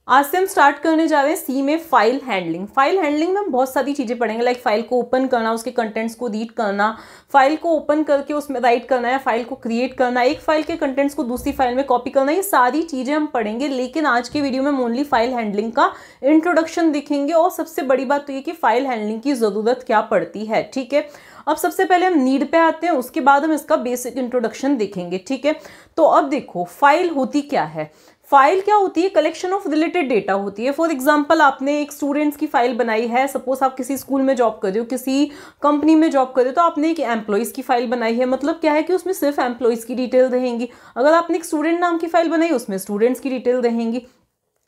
आज से हम स्टार्ट करने जा रहे हैं सी में फाइल हैंडलिंग। फाइल हैंडलिंग में हम बहुत सारी चीजें पढ़ेंगे, लाइक फाइल को ओपन करना, उसके कंटेंट्स को रीड करना, फाइल को ओपन करके उसमें राइट करना है, फाइल को क्रिएट करना, एक फाइल के कंटेंट्स को दूसरी फाइल में कॉपी करना, ये सारी चीजें हम पढ़ेंगे। लेकिन आज के वीडियो में हम ओनली फाइल हैंडलिंग का इंट्रोडक्शन देखेंगे और सबसे बड़ी बात तो ये कि फाइल हैंडलिंग की जरूरत क्या पड़ती है। ठीक है, अब सबसे पहले हम नीड पे आते हैं, उसके बाद हम इसका बेसिक इंट्रोडक्शन देखेंगे। ठीक है, तो अब देखो फाइल होती क्या है। फाइल क्या होती है? कलेक्शन ऑफ रिलेटेड डेटा होती है। फॉर एग्जांपल आपने एक स्टूडेंट्स की फाइल बनाई है, सपोज आप किसी स्कूल में जॉब कर रहे हो, किसी कंपनी में जॉब कर रहे हो, तो आपने एक एम्प्लॉइज की फाइल बनाई है। मतलब क्या है कि उसमें सिर्फ एम्प्लॉइज की डिटेल रहेंगी। अगर आपने एक स्टूडेंट नाम की फाइल बनाई, उसमें स्टूडेंट्स की डिटेल रहेंगी।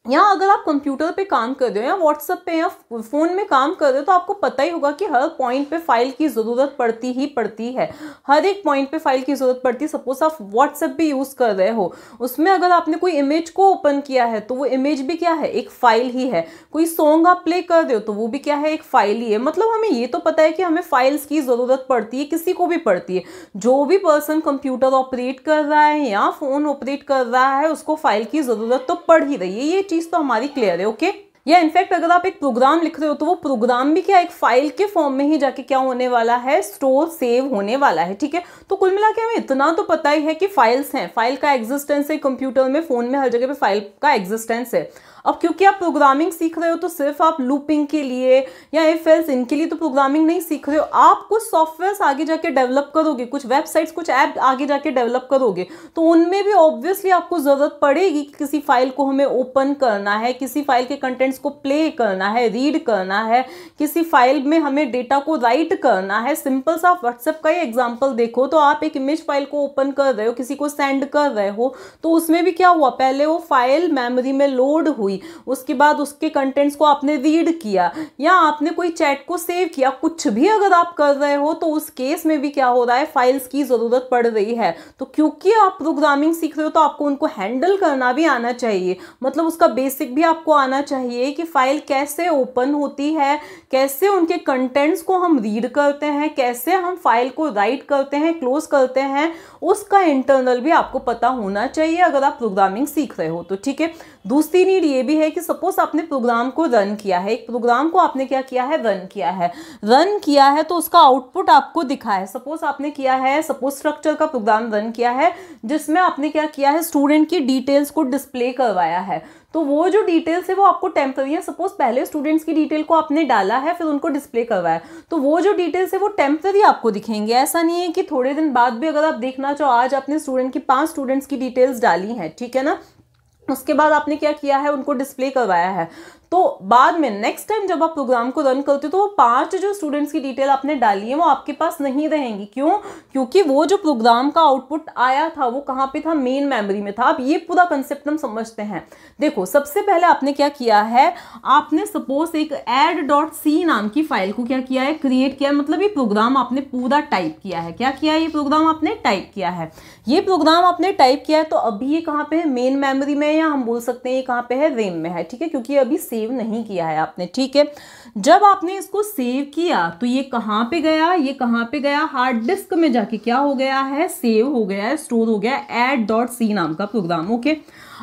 या अगर आप कंप्यूटर पे काम कर रहे हो या व्हाट्सएप पे या फोन में काम कर रहे हो, तो आपको पता ही होगा कि हर पॉइंट पे फाइल की जरूरत पड़ती ही पड़ती है। हर एक पॉइंट पे फाइल की जरूरत पड़ती है। सपोज आप व्हाट्सएप भी यूज कर रहे हो, उसमें अगर आपने कोई इमेज को ओपन किया है तो वो इमेज भी क्या है? एक फाइल ही है। कोई सॉन्ग आप प्ले कर रहे हो तो वो भी क्या है? एक फाइल ही है। मतलब हमें ये तो पता है कि हमें फाइल्स की जरूरत पड़ती है, किसी को भी पड़ती है। जो भी पर्सन कंप्यूटर ऑपरेट कर रहा है या फोन ऑपरेट कर रहा है, उसको फाइल की जरूरत तो पड़ ही रही है। ये चीज तो हमारी क्लियर है। ओके, या इनफैक्ट अगर आप एक प्रोग्राम लिख रहे हो तो वो प्रोग्राम भी क्या एक फाइल के फॉर्म में ही जाके क्या होने वाला है? स्टोर सेव होने वाला है। ठीक है, तो कुल मिला के हमें इतना तो पता ही है कि फाइल्स हैं, फाइल का एग्जिस्टेंस है, कंप्यूटर में, फोन में, हर जगह पे फाइल का एग्जिस्टेंस है। अब क्योंकि आप प्रोग्रामिंग सीख रहे हो तो सिर्फ आप लूपिंग के लिए या इफ एल्स इनके लिए तो प्रोग्रामिंग नहीं सीख रहे हो। आप कुछ सॉफ्टवेयर आगे जाके डेवलप करोगे, कुछ वेबसाइट्स, कुछ ऐप आगे जाके डेवलप करोगे, तो उनमें भी ऑब्वियसली आपको जरूरत पड़ेगी कि किसी फाइल को हमें ओपन करना है, किसी फाइल के कंटेंट्स को प्ले करना है, रीड करना है, किसी फाइल में हमें डेटा को राइट करना है। सिंपल सा व्हाट्सएप का ही एग्जाम्पल देखो, तो आप एक इमेज फाइल को ओपन कर रहे हो, किसी को सेंड कर रहे हो, तो उसमें भी क्या हुआ? पहले वो फाइल मेमोरी में लोड हुई, उसके बाद उसके कंटेंट्स को आपने रीड किया, या आपने कोई चैट को सेव किया, कुछ भी अगर आप कर रहे हो तो उस केस में भी क्या हो रहा है? फाइल्स की जरूरत पड़ रही है। तो क्योंकि आप प्रोग्रामिंग सीख रहे हो तो आपको उनको हैंडल करना भी आना चाहिए। मतलब उसका बेसिक भी आपको आना चाहिए कि फाइल कैसे ओपन होती है, कैसे उनके कंटेंट्स को हम रीड करते हैं, कैसे हम फाइल को राइट करते हैं, क्लोज करते हैं, उसका इंटरनल भी आपको पता होना चाहिए अगर आप प्रोग्रामिंग सीख रहे हो तो। ठीक है, दूसरी नीड ये भी है कि सपोज आपने प्रोग्राम को रन किया है, एक प्रोग्राम को आपने क्या किया है? रन किया है तो उसका आउटपुट आपको दिखा है। सपोज आपने किया है, सपोज स्ट्रक्चर का प्रोग्राम रन किया है जिसमें आपने क्या किया है? स्टूडेंट की डिटेल्स को डिस्प्ले करवाया है। तो वो जो डिटेल्स है वो आपको टेम्पररी है। सपोज पहले स्टूडेंट्स की डिटेल को आपने डाला है, फिर उनको डिस्प्ले करवाया, तो वो जो डिटेल्स है वो टेम्पररी आपको दिखेंगे। ऐसा नहीं है कि थोड़े दिन बाद भी अगर आप देखना चाहो, आज आपने स्टूडेंट की 5 स्टूडेंट्स की डिटेल्स डाली हैं, ठीक है ना, उसके बाद आपने क्या किया है? उनको डिस्प्ले करवाया है, तो बाद में नेक्स्ट टाइम जब आप प्रोग्राम को रन करते हो तो वो 5 जो स्टूडेंट्स की डिटेल आपने डाली है वो आपके पास नहीं रहेंगी। क्यों? क्योंकि वो जो प्रोग्राम का आउटपुट आया था वो कहाँ पे था? मेन मेमोरी में था। अब ये पूरा कंसेप्ट हम समझते हैं। देखो, सबसे पहले आपने क्या किया है? आपने सपोज एक add.c नाम की फाइल को क्या किया है? क्रिएट किया है। मतलब ये प्रोग्राम आपने पूरा टाइप किया है। क्या किया है? ये प्रोग्राम आपने टाइप किया है। ये प्रोग्राम आपने टाइप किया है, तो अभी ये कहाँ पे है? मेन मेमोरी में, या हम बोल सकते हैं ये कहाँ पे है? रैम में है। ठीक है, क्योंकि अभी सेव नहीं किया है आपने। ठीक है, जब आपने इसको सेव किया तो ये कहां पे गया? ये कहां पे गया? हार्ड डिस्क में जाके क्या हो गया है? सेव हो गया है, स्टोर हो गया है, add.c नाम का प्रोग्राम। ओके,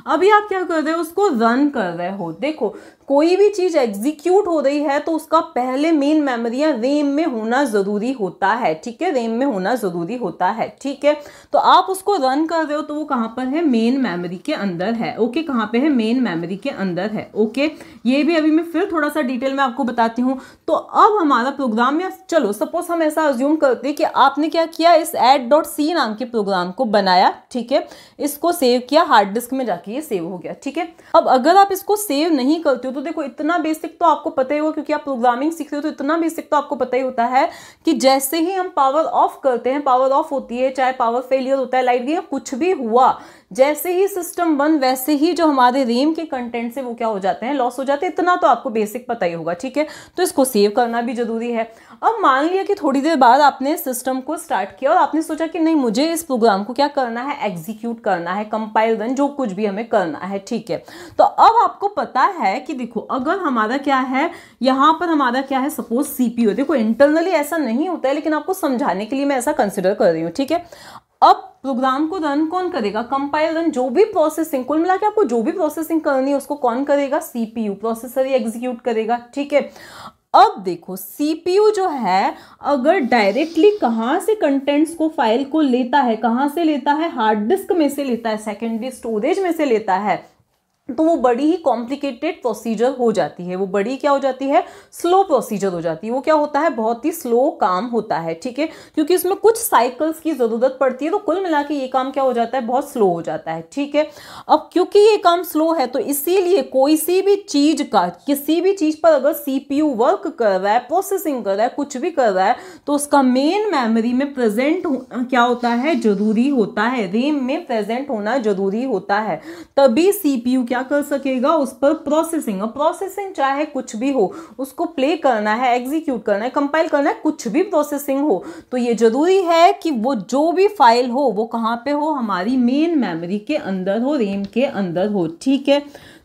अभी आप क्या कर रहे हो? उसको रन कर रहे हो। देखो, कोई भी चीज एग्जीक्यूट हो रही है तो उसका पहले मेन मेमोरी या रैम में होना जरूरी होता है। ठीक है, रैम में होना जरूरी होता है। ठीक है, तो आप उसको रन कर रहे हो तो वो कहां पर है? मेन मेमोरी के अंदर है। ओके, कहां पे है? मेन मेमोरी के अंदर है। ओके, ये भी अभी मैं फिर थोड़ा सा डिटेल में आपको बताती हूँ। तो अब हमारा प्रोग्राम, या चलो सपोज हम ऐसा अज्यूम करते हैं कि आपने क्या किया? इस add.c नाम के प्रोग्राम को बनाया। ठीक है, इसको सेव किया, हार्ड डिस्क में जाके ये सेव हो गया। ठीक है, अब अगर आप इसको सेव नहीं करते हो तो देखो, इतना बेसिक तो आपको पता ही होगा, क्योंकि आप प्रोग्रामिंग सीख रहे हो तो इतना बेसिक तो आपको पता ही होता है कि जैसे ही हम पावर ऑफ करते हैं, पावर ऑफ होती है, चाहे पावर फेलियर होता है, लाइट गई, कुछ भी हुआ, जैसे ही सिस्टम बंद वैसे ही जो हमारे रैम के कंटेंट्स है वो क्या हो जाते हैं? लॉस हो जाते हैं। इतना तो आपको बेसिक पता ही होगा। ठीक है, तो इसको सेव करना भी जरूरी है। अब मान लिया कि थोड़ी देर बाद आपने सिस्टम को स्टार्ट किया और आपने सोचा कि नहीं, मुझे इस प्रोग्राम को क्या करना है? एग्जीक्यूट करना है, कंपाइल, रन, जो कुछ भी हमें करना है। ठीक है, तो अब आपको पता है कि देखो, अगर हमारा क्या है, यहां पर हमारा क्या है? Suppose CPU. देखो, इंटरनली ऐसा नहीं होता है, लेकिन आपको समझाने के लिए मैं ऐसा कंसिडर कर रही हूँ। ठीक है, अब प्रोग्राम को रन कौन करेगा, कंपाइल रन, जो भी प्रोसेसिंग, कुल मिला के आपको जो भी प्रोसेसिंग करनी है उसको कौन करेगा, सीपीयू, प्रोसेसर ही एग्जीक्यूट करेगा, ठीक है। अब देखो सीपीयू जो है अगर डायरेक्टली कहाँ से कंटेंट्स को, फाइल को लेता है, कहाँ से लेता है, हार्ड डिस्क में से लेता है, सेकेंडरी स्टोरेज में से लेता है, तो वो बड़ी ही कॉम्प्लिकेटेड प्रोसीजर हो जाती है, वो बड़ी क्या हो जाती है, स्लो प्रोसीजर हो जाती है, वो क्या होता है, बहुत ही स्लो काम होता है, ठीक है, क्योंकि इसमें कुछ साइकिल्स की ज़रूरत पड़ती है, तो कुल मिला के ये काम क्या हो जाता है, बहुत स्लो हो जाता है, ठीक है। अब क्योंकि ये काम स्लो है तो इसीलिए कोई सी भी चीज़ का, किसी भी चीज़ पर अगर सीपीयू वर्क कर रहा है, प्रोसेसिंग कर रहा है, कुछ भी कर रहा है, तो उसका मेन मेमोरी में प्रेजेंट क्या होता है, जरूरी होता है, रैम में प्रेजेंट होना जरूरी होता है, तभी सीपीयू क्या कर सकेगा, उस पर प्रोसेसिंग, और प्रोसेसिंग चाहे कुछ भी हो, उसको प्ले करना है, एग्जीक्यूट करना है, कंपाइल करना है, कुछ भी प्रोसेसिंग हो, तो ये जरूरी है कि वो जो भी फाइल हो वो कहाँ पे हो, हमारी मेन मेमोरी के अंदर हो, रैम के अंदर हो, ठीक है।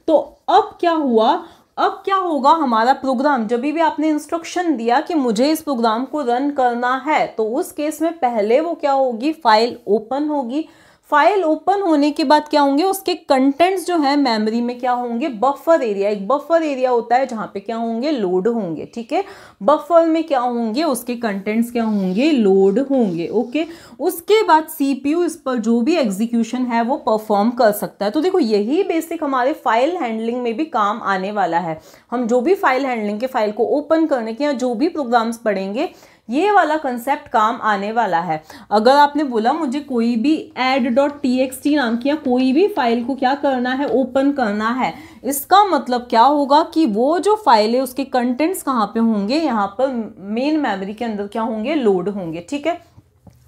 तो अब क्या हुआ, अब क्या होगा, हमारा प्रोग्राम, जब भी आपने इंस्ट्रक्शन दिया कि मुझे इस प्रोग्राम को रन करना है, तो उस केस में पहले वो क्या होगी, फाइल ओपन होगी, फाइल ओपन होने के बाद क्या होंगे, उसके कंटेंट्स जो है मेमोरी में क्या होंगे, बफर एरिया, एक बफर एरिया होता है जहां पे क्या होंगे, लोड होंगे, ठीक है, बफर में क्या होंगे, उसके कंटेंट्स क्या होंगे, लोड होंगे, ओके। उसके बाद सीपीयू इस पर जो भी एग्जीक्यूशन है वो परफॉर्म कर सकता है। तो देखो यही बेसिक हमारे फाइल हैंडलिंग में भी काम आने वाला है, हम जो भी फाइल हैंडलिंग के, फाइल को ओपन करने के या जो भी प्रोग्राम्स पढ़ेंगे, ये वाला कंसेप्ट काम आने वाला है। अगर आपने बोला मुझे कोई भी add.txt नाम की या कोई भी फाइल को क्या करना है, ओपन करना है, इसका मतलब क्या होगा कि वो जो फाइल है उसके कंटेंट्स कहाँ पे होंगे, यहाँ पर मेन मेमोरी के अंदर क्या होंगे, लोड होंगे, ठीक है।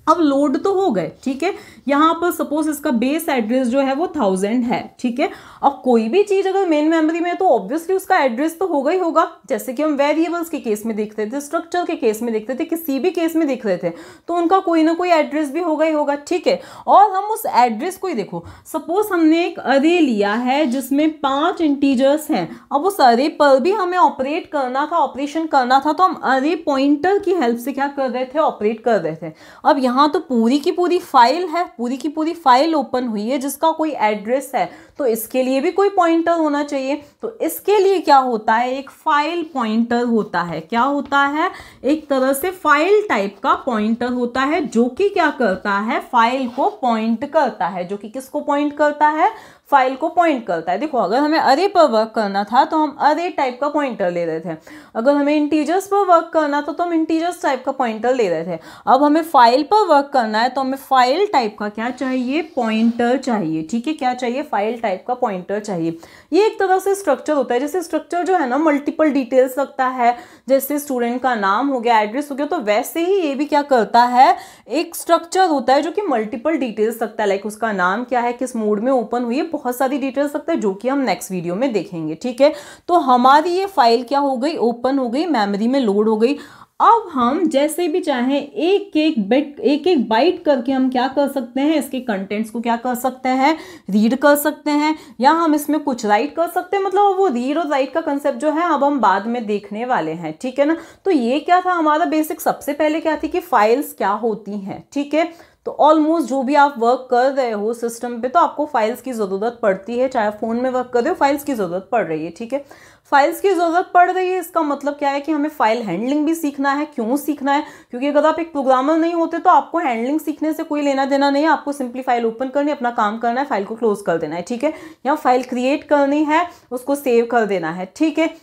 अब लोड तो हो गए, ठीक है, यहाँ पर सपोज इसका बेस एड्रेस जो है वो 1000 है, ठीक है। अब कोई भी चीज अगर मेन मेमोरी में है तो ऑब्वियसली उसका एड्रेस तो होगा ही होगा, जैसे कि हम वेरिएबल्स के केस में देख रहे थे, स्ट्रक्चर के केस में देख रहे थे, किसी भी केस में देख रहे थे, तो उनका कोई ना कोई एड्रेस भी होगा ही होगा, ठीक है। और हम उस एड्रेस को ही देखो, सपोज हमने एक अरे लिया है जिसमें 5 इंटीजर्स हैं, अब उस अरे पर भी हमें ऑपरेट करना था, ऑपरेशन करना था, तो हम अरे पॉइंटर की हेल्प से क्या कर रहे थे, ऑपरेट कर रहे थे। अब यहाँ तो पूरी की पूरी फाइल है, पूरी की पूरी फाइल ओपन हुई है जिसका कोई एड्रेस है, तो इसके लिए भी कोई पॉइंटर होना चाहिए, तो इसके लिए क्या होता है, एक फाइल पॉइंटर होता है, क्या होता है, एक तरह से फाइल टाइप का पॉइंटर होता है, जो कि क्या करता है, फाइल को पॉइंट करता है, जो कि किसको पॉइंट करता है, फाइल को पॉइंट करता है। देखो अगर हमें अरे पर वर्क करना था तो हम अरे टाइप का पॉइंटर ले रहे थे, अगर हमें इंटीजर्स पर वर्क करना था तो हम इंटीजर्स टाइप का पॉइंटर ले रहे थे, अब हमें फाइल पर वर्क करना है तो हमें फाइल टाइप का क्या चाहिए, पॉइंटर चाहिए, ठीक है, क्या चाहिए, फाइल टाइप का पॉइंटर चाहिए। ये एक तरह से स्ट्रक्चर होता है, जैसे स्ट्रक्चर जो है ना मल्टीपल डिटेल्स रखता है, जैसे स्टूडेंट का नाम हो गया, एड्रेस हो गया, तो वैसे ही ये भी क्या करता है, एक स्ट्रक्चर होता है जो कि मल्टीपल डिटेल्स रखता है, लाइक उसका नाम क्या है, किस मोड में ओपन हुई है, बहुत सारी डिटेल्स रखता है, जो कि हम नेक्स्ट वीडियो में देखेंगे, ठीक है। तो हमारी ये फाइल क्या हो गई, ओपन हो गई, मेमोरी में लोड हो गई। अब हम जैसे भी चाहें एक एक बाइट करके हम क्या कर सकते हैं, इसके कंटेंट्स को क्या कर सकते हैं, रीड कर सकते हैं, या हम इसमें कुछ राइट कर सकते हैं, मतलब वो रीड और राइट का कंसेप्ट जो है अब हम बाद में देखने वाले हैं, ठीक है ना। तो ये क्या था हमारा बेसिक, सबसे पहले क्या थी कि फाइल्स क्या होती हैं, ठीक है। तो ऑलमोस्ट जो भी आप वर्क कर रहे हो सिस्टम पे तो आपको फाइल्स की ज़रूरत पड़ती है, चाहे फ़ोन में वर्क कर रहे हो फाइल्स की ज़रूरत पड़ रही है, ठीक है। फाइल्स की ज़रूरत पड़ रही है, इसका मतलब क्या है कि हमें फाइल हैंडलिंग भी सीखना है। क्यों सीखना है, क्योंकि अगर आप एक प्रोग्रामर नहीं होते तो आपको हैंडलिंग सीखने से कोई लेना देना नहीं है, आपको सिंपली फाइल ओपन करनी है, अपना काम करना है, फाइल को क्लोज कर देना है, ठीक है, या फाइल क्रिएट करनी है, उसको सेव कर देना है, ठीक है।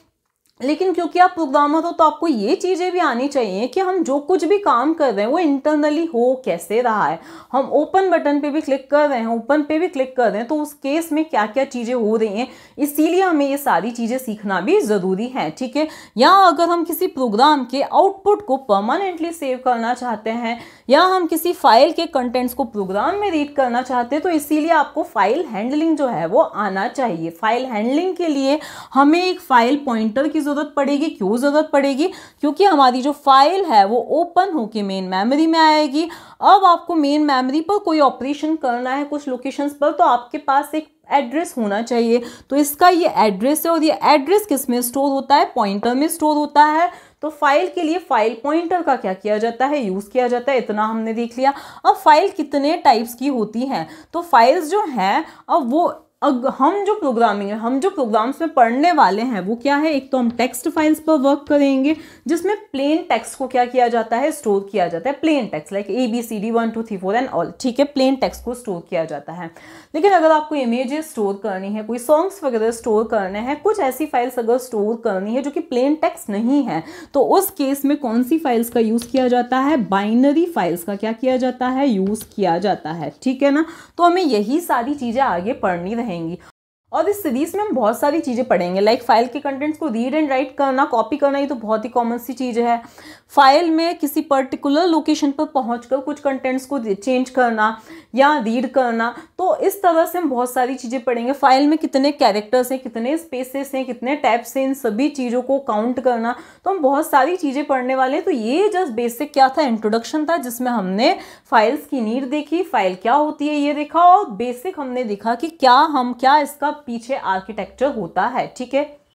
लेकिन क्योंकि आप प्रोग्रामर हो तो आपको ये चीज़ें भी आनी चाहिए कि हम जो कुछ भी काम कर रहे हैं वो इंटरनली हो कैसे रहा है। हम ओपन बटन पे भी क्लिक कर रहे हैं, ओपन पे भी क्लिक कर रहे हैं, तो उस केस में क्या क्या चीज़ें हो रही हैं, इसीलिए हमें ये सारी चीज़ें सीखना भी ज़रूरी है, ठीक है। या अगर हम किसी प्रोग्राम के आउटपुट को परमानेंटली सेव करना चाहते हैं, या हम किसी फाइल के कंटेंट्स को प्रोग्राम में रीड करना चाहते हैं, तो इसीलिए आपको फाइल हैंडलिंग जो है वो आना चाहिए। फाइल हैंडलिंग के लिए हमें एक फाइल पॉइंटर की जरूरत पड़ेगी। क्यों जरूरत पड़ेगी, क्योंकि हमारी जो फाइल है वो ओपन होके मेन मेमोरी में आएगी। अब आपको मेन मेमोरी पर कोई ऑपरेशन करना है कुछ लोकेशंस पर, तो आपके पास एक एड्रेस होना चाहिए, तो इसका ये एड्रेस है, और ये एड्रेस किस में स्टोर होता है, पॉइंटर में स्टोर होता है। तो फाइल के लिए फाइल पॉइंटर का क्या किया जाता है, यूज किया जाता है। इतना हमने देख लिया। अब फाइल कितने टाइप्स की होती हैं, तो फाइल्स जो हैं अब वो हम जो प्रोग्रामिंग है, हम जो प्रोग्राम्स में पढ़ने वाले हैं वो क्या है, एक तो हम टेक्स्ट फाइल्स पर वर्क करेंगे जिसमें प्लेन टेक्स्ट को क्या किया जाता है, स्टोर किया जाता है। Plain text like ABCD 1 2 3 4 and all, ठीक है, प्लेन टेक्स्ट को स्टोर किया जाता है। लेकिन अगर आपको इमेजेस स्टोर करनी है, कोई सॉन्ग्स वगैरह स्टोर करने हैं, कुछ ऐसी फाइल्स अगर स्टोर करनी है जो कि प्लेन टेक्स्ट नहीं है, तो उस केस में कौन सी फाइल्स का यूज किया जाता है, बाइनरी फाइल्स का क्या किया जाता है, यूज किया जाता है। ठीक है ना, तो हमें यही सारी चीजें आगे पढ़नी रहेंगी और इस सीरीज में हम बहुत सारी चीजें पढ़ेंगे। लाइक फाइल के कंटेंट्स को रीड एंड राइट करना, कॉपी करना, ये तो बहुत ही कॉमन सी चीज है। फाइल में किसी पर्टिकुलर लोकेशन पर पहुंचकर कुछ कंटेंट्स को चेंज करना या रीड करना, तो इस तरह से हम बहुत सारी चीजें पढ़ेंगे। फाइल में कितने कैरेक्टर्स हैं, कितने स्पेसेस हैं, कितने टैब्स हैं, इन सभी चीजों को काउंट करना, तो हम बहुत सारी चीजें पढ़ने वाले हैं। तो ये जस्ट बेसिक क्या था, इंट्रोडक्शन था, जिसमें हमने फाइल्स की नीड देखी, फाइल क्या होती है ये देखा, और बेसिक हमने देखा कि क्या इसका पीछे आर्किटेक्चर होता है। ठीक है,